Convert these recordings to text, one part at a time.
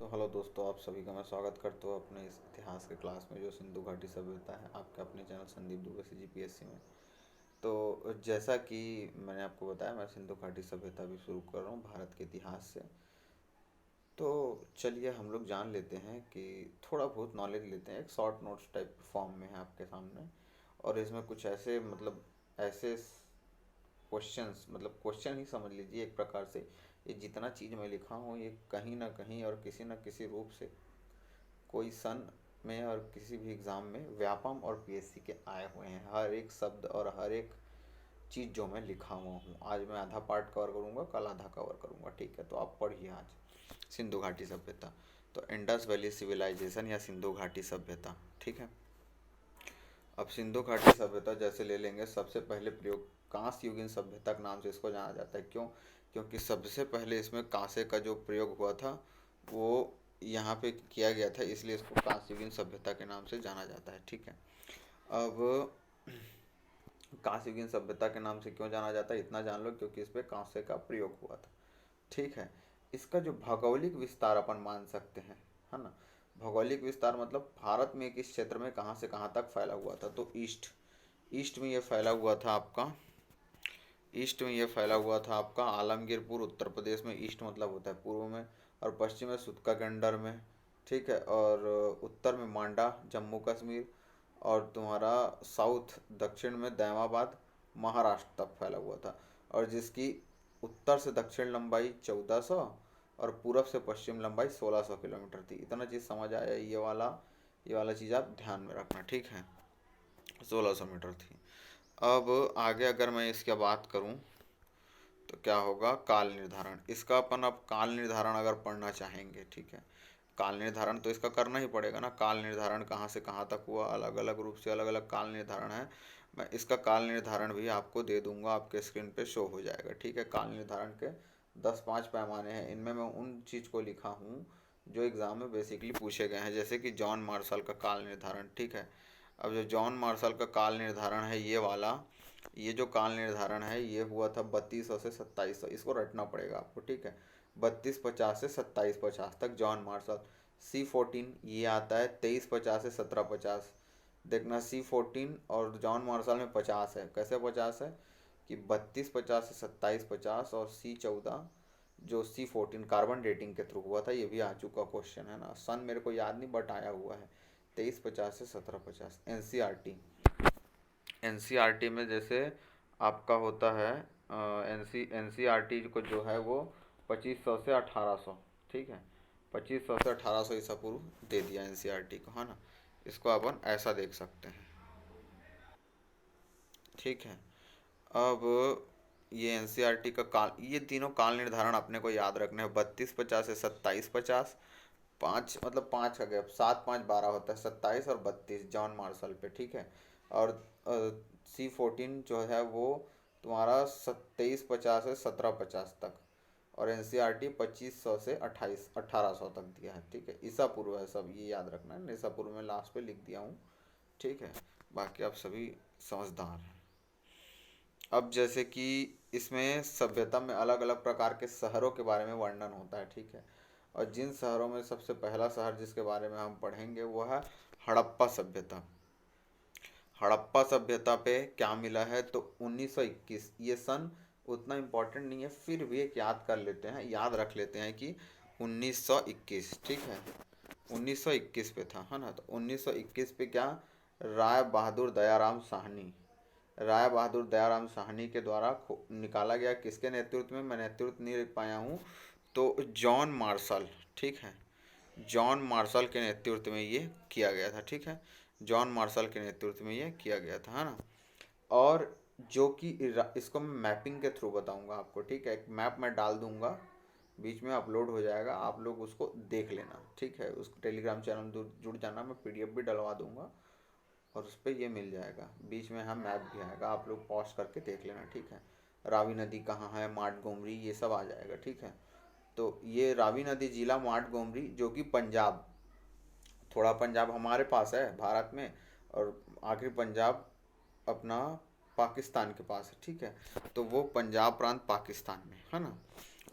तो हेलो दोस्तों, आप सभी का मैं स्वागत करता हूँ अपने इस इतिहास के क्लास में जो सिंधु घाटी सभ्यता है आपके अपने चैनल संदीप दुबे से जीपीएससी में। तो जैसा कि मैंने आपको बताया, मैं सिंधु घाटी सभ्यता भी शुरू कर रहा हूँ भारत के इतिहास से। तो चलिए हम लोग जान लेते हैं कि थोड़ा बहुत नॉलेज लेते हैं, एक शॉर्ट नोट्स टाइप फॉर्म में है आपके सामने। और इसमें कुछ ऐसे ऐसे क्वेश्चंस, मतलब क्वेश्चन ही समझ लीजिए एक प्रकार से। ये जितना चीज़ मैं लिखा हूँ ये कहीं ना कहीं और किसी न किसी रूप से कोई सन में और किसी भी एग्ज़ाम में व्यापम और पीएससी के आए हुए हैं। हर एक शब्द और हर एक चीज़ जो मैं लिखा हुआ हूँ, आज मैं आधा पार्ट कवर करूँगा, कल आधा कवर करूँगा। ठीक है, तो आप पढ़िए आज सिंधु घाटी सभ्यता। तो इंडस वैली सिविलाइजेशन या सिंधु घाटी सभ्यता। ठीक है, अब सिंधु घाटी सभ्यता जैसे ले लेंगे, सबसे पहले प्रयोग कांस्य युगीन सभ्यता के नाम से इसको जाना जाता है। क्यों? क्योंकि सबसे पहले इसमें कांसे का जो प्रयोग हुआ था वो यहाँ पे किया गया था, इसलिए इसको कांस्य युगीन सभ्यता के नाम से जाना जाता है। ठीक है, अब कांस्य युगीन सभ्यता के नाम से क्यों जाना जाता है इतना जान लो, क्योंकि इस पे कांसे का प्रयोग हुआ था। ठीक है, इसका जो भौगोलिक विस्तार अपन मान सकते हैं, है ना। भौगोलिक विस्तार मतलब भारत में किस क्षेत्र में कहाँ से कहाँ तक फैला हुआ था, तो ईस्ट ईस्ट में ये फैला हुआ था आपका। ईस्ट में ये फैला हुआ था आपका आलमगीरपुर उत्तर प्रदेश में। ईस्ट मतलब होता है पूर्व में, और पश्चिम में सुतका के अंडर में। ठीक है, और उत्तर में मांडा जम्मू कश्मीर, और तुम्हारा साउथ दक्षिण में दैमाबाद महाराष्ट्र तक फैला हुआ था। और जिसकी उत्तर से दक्षिण लंबाई 1400 और पूरब से पश्चिम लंबाई 1600 किलोमीटर थी। इतना चीज़ समझ आया, ये वाला चीज़ आप ध्यान में रखना। ठीक है, 1600 मीटर थी। अब आगे अगर मैं इसकी बात करूं तो क्या होगा, काल निर्धारण। इसका अपन अब काल निर्धारण अगर पढ़ना चाहेंगे, ठीक है, काल निर्धारण तो इसका करना ही पड़ेगा ना। काल निर्धारण कहाँ से कहाँ तक हुआ, अलग अलग रूप से अलग अलग काल निर्धारण है। मैं इसका काल निर्धारण भी आपको दे दूंगा, आपके स्क्रीन पे शो हो जाएगा। ठीक है, काल निर्धारण के 10 5 पैमाने हैं। इनमें मैं उन चीज़ को लिखा हूँ जो एग्ज़ाम में बेसिकली पूछे गए हैं, जैसे कि जॉन मार्शल का काल निर्धारण। ठीक है, अब जो जॉन मार्शल का काल निर्धारण है ये वाला, ये जो काल निर्धारण है ये हुआ था 3200 से 2700। इसको रटना पड़ेगा आपको। ठीक है, 3250 से 2750 तक जॉन मार्शल। C14 ये आता है 2350 से 1750। देखना, C14 और जॉन मार्शल में 50 है। कैसे 50 है कि 3250 से 2750, और C14 जो C14 कार्बन डेटिंग के थ्रू हुआ था, ये भी आ चुका क्वेश्चन है ना। सन मेरे को याद नहीं बट आया हुआ है 2350 से 1750। एनसीईआरटी, एनसीईआरटी में जैसे आपका होता है एनसीईआरटी को जो है वो 2500 से 1800। ठीक है, 2500 से 1800 ईसा पूर्व दे दिया एनसीईआरटी को, है ना। इसको अपन ऐसा देख सकते हैं। ठीक है, अब ये एनसीईआरटी का काल, ये तीनों काल निर्धारण अपने को याद रखने हैं। 3250 से 2750, पाँच मतलब पाँच का गैप, 7 5 12 होता है, 27 और 32 जॉन मार्शल पे। ठीक है, और C14 जो है वो तुम्हारा 2350 से 1750 तक, और एनसीईआरटी 2500 से 1800 तक दिया है। ठीक है, ईसा पूर्व है सब, ये याद रखना है। ईसा पूर्व में लास्ट पे लिख दिया हूँ। ठीक है, बाकी आप सभी समझदार हैं। अब जैसे कि इसमें सभ्यता में अलग अलग प्रकार के शहरों के बारे में वर्णन होता है। ठीक है, और जिन शहरों में सबसे पहला शहर जिसके बारे में हम पढ़ेंगे वो है हड़प्पा सभ्यता। हड़प्पा सभ्यता पे क्या मिला है, तो 1921। ये सन उतना इम्पोर्टेंट नहीं है, फिर भी एक याद कर लेते हैं, याद रख लेते हैं कि 1921। ठीक है, 1921 पे था, है ना। तो 1921 पे क्या, राय बहादुर दयाराम साहनी, राय बहादुर दयाराम साहनी के द्वारा निकाला गया। किसके नेतृत्व में, मैं नेतृत्व नहीं लिख पाया हूँ, तो जॉन मार्शल। ठीक है, जॉन मार्शल के नेतृत्व में ये किया गया था। ठीक है, जॉन मार्शल के नेतृत्व में ये किया गया था, है ना। और जो कि इसको मैं मैपिंग के थ्रू बताऊंगा आपको। ठीक है, एक मैप मैं डाल दूंगा, बीच में अपलोड हो जाएगा, आप लोग उसको देख लेना। ठीक है, उसको टेलीग्राम चैनल में जुड़ जाना, मैं पीडीएफ भी डलवा दूंगा और उस पर ये मिल जाएगा। बीच में हम मैप भी आएगा, आप लोग पॉज करके देख लेना। ठीक है, रावी नदी कहाँ है, माट गोमरी, ये सब आ जाएगा। ठीक है, तो ये रावी नदी जिला माट गोमरी, जो कि पंजाब, थोड़ा पंजाब हमारे पास है भारत में, और आखिरी पंजाब अपना पाकिस्तान के पास है। ठीक है, तो वो पंजाब प्रांत पाकिस्तान में, है ना।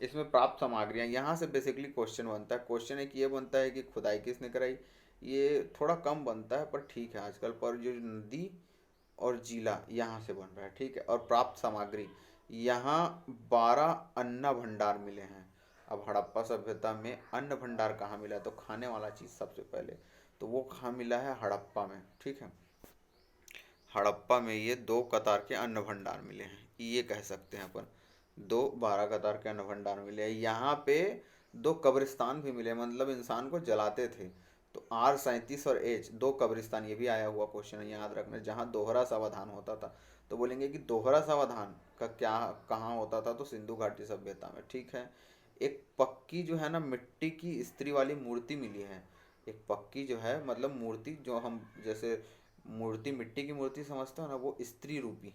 इसमें प्राप्त सामग्रियाँ, यहाँ से बेसिकली क्वेश्चन बनता है। क्वेश्चन एक ये बनता है कि खुदाई किसने कराई, ये थोड़ा कम बनता है पर ठीक है आजकल। पर जो नदी और जिला यहाँ से बन रहा है, ठीक है। और प्राप्त सामग्री, यहाँ 12 अन्न भंडार मिले हैं। अब हड़प्पा सभ्यता में अन्न भंडार कहाँ मिला, तो खाने वाला चीज़ सबसे पहले, तो वो कहाँ मिला है, हड़प्पा में, ठीक है। हड़प्पा में ये 2 कतार के अन्न भंडार मिले हैं, ये कह सकते हैं अपन। 2 12 कतार के अन्न भंडार मिले हैं। यहाँ पे 2 कब्रिस्तान भी मिले, मतलब इंसान को जलाते थे। तो R37 और H 2 कब्रिस्तान, ये भी आया हुआ क्वेश्चन है, याद रखना। जहाँ दोहरा सावधान होता था, तो बोलेंगे कि दोहरा सावधान का क्या कहाँ होता था, तो सिंधु घाटी सभ्यता में, ठीक है। एक पक्की जो है ना मिट्टी की स्त्री वाली मूर्ति मिली है। एक पक्की जो है मतलब मूर्ति, जो हम जैसे मूर्ति मिट्टी की मूर्ति समझते हो ना, वो स्त्री रूपी,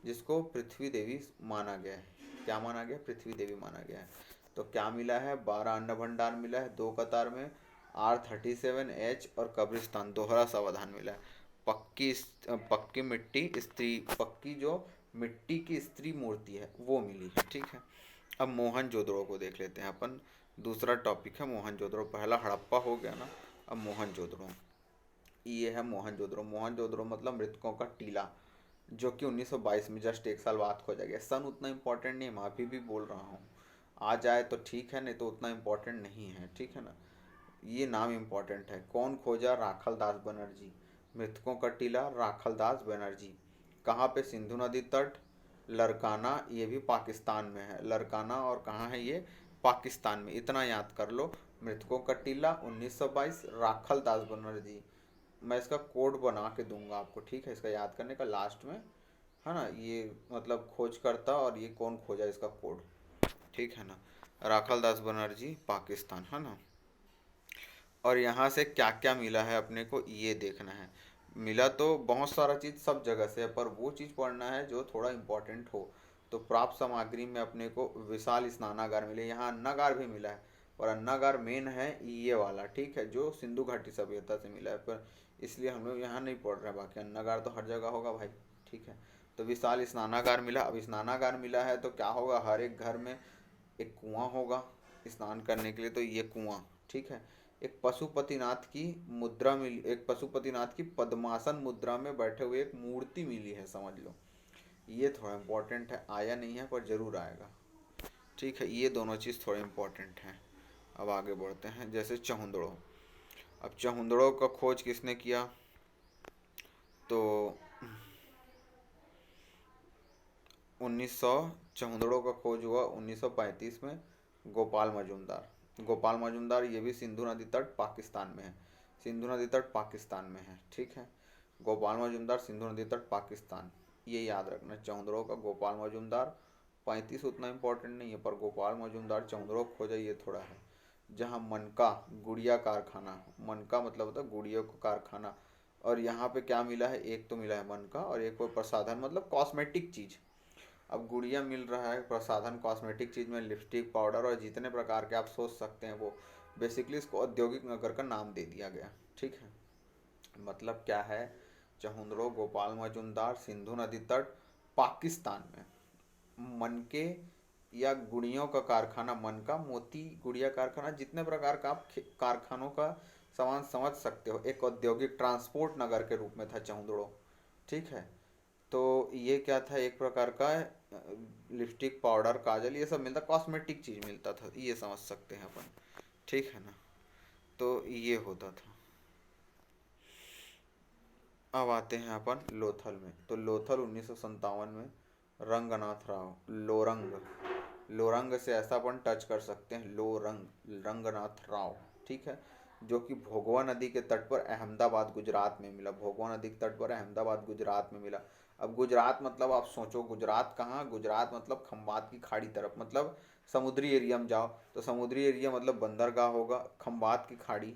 जिसको पृथ्वी देवी माना गया है। क्या माना गया, पृथ्वी देवी माना गया है। तो क्या मिला है, 12 अन्न भंडार मिला है 2 कतार में, R37H और कब्रिस्तान दोहरा सावधान मिला है। पक्की मिट्टी स्त्री, पक्की जो मिट्टी की स्त्री मूर्ति है वो मिली है, ठीक है। अब मोहनजोदड़ो को देख लेते हैं अपन। दूसरा टॉपिक है मोहनजोदड़ो। पहला हड़प्पा हो गया ना, अब मोहनजोदड़ो। ये है मोहनजोदड़ो। मोहनजोदड़ो मतलब मृतकों का टीला, जो कि 1922 में, जस्ट 1 साल बाद खोजा गया। सन उतना इम्पोर्टेंट नहीं है, मैं अभी भी बोल रहा हूँ। आ जाए तो ठीक है, नहीं तो उतना इम्पोर्टेंट नहीं है, ठीक है ना। ये नाम इम्पोर्टेंट है। कौन खोजा, राखल दास बनर्जी। मृतकों का टीला राखल दास बनर्जी। कहाँ पे, सिंधु नदी तट, लरकाना, ये भी पाकिस्तान में है। लरकाना और कहाँ है ये, पाकिस्तान में। इतना याद कर लो। मृतकों का टीला 1922, राखल दास बनर्जी। मैं इसका कोड बना के दूंगा आपको, ठीक है, इसका याद करने का लास्ट में, है ना। ये मतलब खोज करता और ये कौन खोजा, इसका कोड, ठीक है ना। राखल दास बनर्जी, पाकिस्तान, है ना। और यहाँ से क्या क्या मिला है अपने को, ये देखना है। मिला तो बहुत सारा चीज़ सब जगह से है, पर वो चीज़ पढ़ना है जो थोड़ा इम्पोर्टेंट हो। तो प्राप्त सामग्री में अपने को विशाल स्नानागार मिले, यहाँ अन्नागार भी मिला है। और अन्नागार मेन है ये वाला, ठीक है, जो सिंधु घाटी सभ्यता से मिला है। पर इसलिए हम लोग यहाँ नहीं पढ़ रहे हैं, बाकी अन्नागार तो हर जगह होगा भाई, ठीक है। तो विशाल स्नानागार मिला। अब स्नानागार मिला है तो क्या होगा, हर एक घर में एक कुआं होगा स्नान करने के लिए, तो ये कुआं, ठीक है। एक पशुपतिनाथ की मुद्रा मिली, एक पशुपतिनाथ की पद्मासन मुद्रा में बैठे हुए एक मूर्ति मिली है, समझ लो। ये थोड़ा इम्पोर्टेंट है, आया नहीं है पर जरूर आएगा, ठीक है। ये दोनों चीज़ थोड़े इम्पोर्टेंट हैं। अब आगे बढ़ते हैं, जैसे चहुंदड़ो। अब चहुंदड़ो का खोज किसने किया, तो 1900, चहुंदड़ो का खोज हुआ 1935 में, गोपाल मजूमदार। गोपाल मजूमदार, ये भी सिंधु नदी तट पाकिस्तान में है। सिंधु नदी तट पाकिस्तान में है, ठीक है। गोपाल मजूमदार, सिंधु नदी तट पाकिस्तान, ये याद रखना। चहुंदड़ो का गोपाल मजूमदार, 35 उतना इम्पोर्टेंट नहीं है, पर गोपाल मजूमदार चहुंदड़ो खोजा, ये थोड़ा है। जहाँ मनका गुड़िया कारखाना, मनका मतलब होता है गुड़िया का कारखाना। और यहाँ पे क्या मिला है, एक तो मिला है मनका और एक और प्रसाधन, मतलब कॉस्मेटिक चीज़। अब गुड़िया मिल रहा है, प्रसाधन कॉस्मेटिक चीज़ में लिपस्टिक, पाउडर और जितने प्रकार के आप सोच सकते हैं, वो बेसिकली इसको औद्योगिक नगर का नाम दे दिया गया, ठीक है। मतलब क्या है, चहुंदड़ो, गोपाल मजूमदार, सिंधु नदी तट, पाकिस्तान में। मनके या गुड़ियों का कारखाना, मनका, मोती, गुड़िया कारखाना, जितने प्रकार का आप कारखानों का सामान समझ सकते हो, एक औद्योगिक ट्रांसपोर्ट नगर के रूप में था चहुंदड़ो, ठीक है। तो ये क्या था, एक प्रकार का लिपस्टिक, पाउडर, काजल, ये सब मिलता, कॉस्मेटिक चीज़ मिलता था, ये समझ सकते हैं अपन, ठीक है ना। तो ये होता था। अब आते हैं अपन लोथल में। तो लोथल 1957 में, रंगनाथ राव, लोरंग, लोरंग से ऐसा अपन टच कर सकते हैं, लोरंग, रंगनाथ राव, ठीक है। जो कि भोगवा नदी के तट पर अहमदाबाद गुजरात में मिला। भोगवा नदी के तट पर अहमदाबाद गुजरात में मिला। अब गुजरात मतलब आप सोचो, गुजरात कहाँ, गुजरात मतलब खंबात की खाड़ी तरफ, मतलब समुद्री एरिया में जाओ तो समुद्री एरिया मतलब बंदरगाह होगा, खंबात की खाड़ी,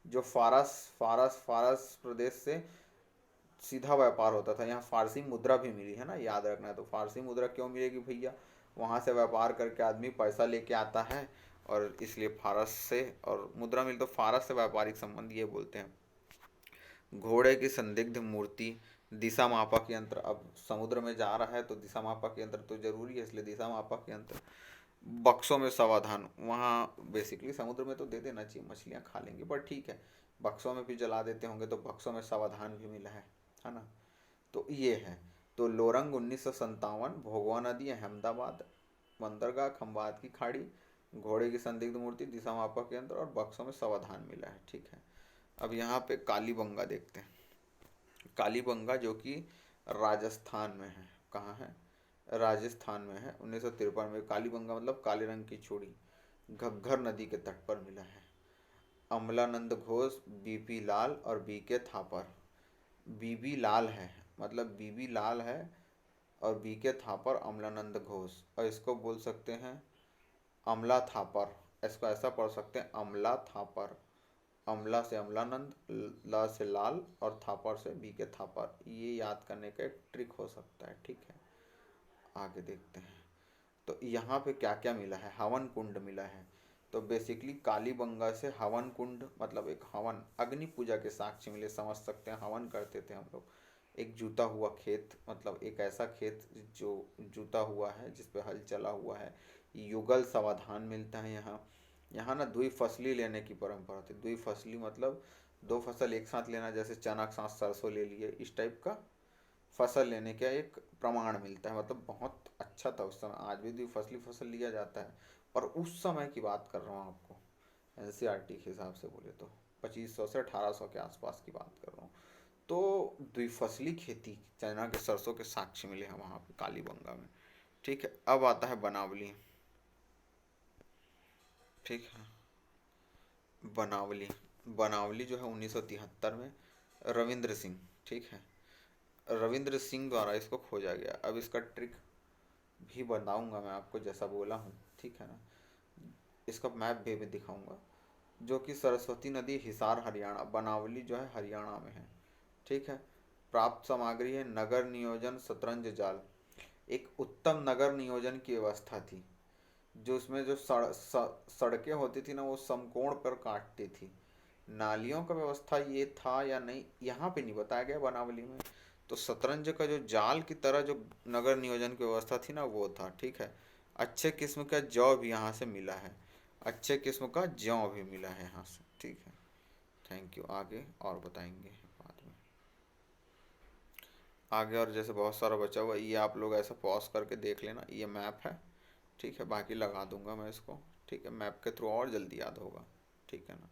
जो फारस फारस फारस प्रदेश से सीधा व्यापार होता था। यहाँ फारसी मुद्रा भी मिली है ना, याद रखना है। तो फारसी मुद्रा क्यों मिलेगी भैया, वहाँ से व्यापार करके आदमी पैसा लेके आता है, और इसलिए फारस से, और मुद्रा मिली तो फारस से व्यापारिक संबंध, ये बोलते हैं। घोड़े की संदिग्ध मूर्ति, दिशा मापक यंत्र। अब समुद्र में जा रहा है तो दिशा मापक यंत्र तो जरूरी है, इसलिए दिशा मापक यंत्र। बक्सों में सावधान, वहाँ बेसिकली समुद्र में तो दे देना चाहिए, मछलियाँ खा लेंगी, पर ठीक है, बक्सों में भी जला देते होंगे तो बक्सों में सावधान भी मिला है ना। तो ये है। तो लोरंग 1957, भोगवा नदी, अहमदाबाद, बंदरगाह, खंबात की खाड़ी, घोड़े की संदिग्ध मूर्ति, दिशा मापक यंत्र और बक्सों में सावधान मिला है, ठीक है। अब यहाँ पे कालीबंगा देखते हैं। कालीबंगा जो कि राजस्थान में है, कहाँ है, राजस्थान में है। 1953 में कालीबंगा मतलब काले रंग की चूड़ी, घग्घर नदी के तट पर मिला है। अमलानंद घोष, बीपी लाल और बीके थापर। बीबी लाल है, मतलब बीबी लाल है, और बीके थापर अमलानंद घोष, और इसको बोल सकते हैं अमला थापर। इसको ऐसा पढ़ सकते हैं अमला थापर। अमला से अमलानंद, ला से लाल और थापर से बीके थापर। ये याद करने का एक ट्रिक हो सकता है, ठीक है। आगे देखते हैं। तो यहाँ पे क्या क्या मिला है, हवन कुंड मिला है। तो बेसिकली कालीबंगा से हवन कुंड मतलब एक हवन, अग्नि पूजा के साक्ष्य मिले, समझ सकते हैं, हवन करते थे हम लोग। एक जूता हुआ खेत, मतलब एक ऐसा खेत जो जूता हुआ है, जिस पे हल चला हुआ है। युगल समाधान मिलता है यहाँ। यहाँ ना द्विफसली लेने की परंपरा थी। द्विफसली मतलब दो फसल एक साथ लेना, जैसे चना के साथ सरसों ले लिए, इस टाइप का फसल लेने का एक प्रमाण मिलता है। मतलब बहुत अच्छा था उस समय, आज भी द्विफसली फसल लिया जाता है, पर उस समय की बात कर रहा हूँ आपको, एनसीईआरटी के हिसाब से बोले तो 2500 से 1800 के आसपास की बात कर रहा हूँ। तो द्विफसली खेती, चना के सरसों के साक्ष्य मिले हैं वहाँ पे कालीबंगा में, ठीक है। अब आता है बनावली, ठीक है। बनावली, बनावली जो है 1973 में रविंद्र सिंह, ठीक है, रविंद्र सिंह द्वारा इसको खोजा गया। अब इसका ट्रिक भी बताऊंगा मैं आपको, जैसा बोला हूँ, ठीक है ना। इसका मैप भी दिखाऊंगा। जो कि सरस्वती नदी, हिसार, हरियाणा। बनावली जो है हरियाणा में है, ठीक है। प्राप्त सामग्री है नगर नियोजन, शतरंज जाल। एक उत्तम नगर नियोजन की व्यवस्था थी, जो उसमें जो सड़कें होती थी ना, वो समकोण पर काटती थी। नालियों का व्यवस्था ये था या नहीं, यहाँ पे नहीं बताया गया बनावली में। तो शतरंज का जो जाल की तरह जो नगर नियोजन की व्यवस्था थी ना, वो था, ठीक है। अच्छे किस्म का जौ भी यहाँ से मिला है, अच्छे किस्म का जौ भी मिला है यहाँ से, ठीक है। Thank you. आगे और बताएंगे बाद में। आगे और जैसे बहुत सारा बचा हुआ, ये आप लोग ऐसा पॉज करके देख लेना, ये मैप है, ठीक है। बाकी लगा दूंगा मैं इसको, ठीक है, मैप के थ्रू और जल्दी याद होगा, ठीक है ना।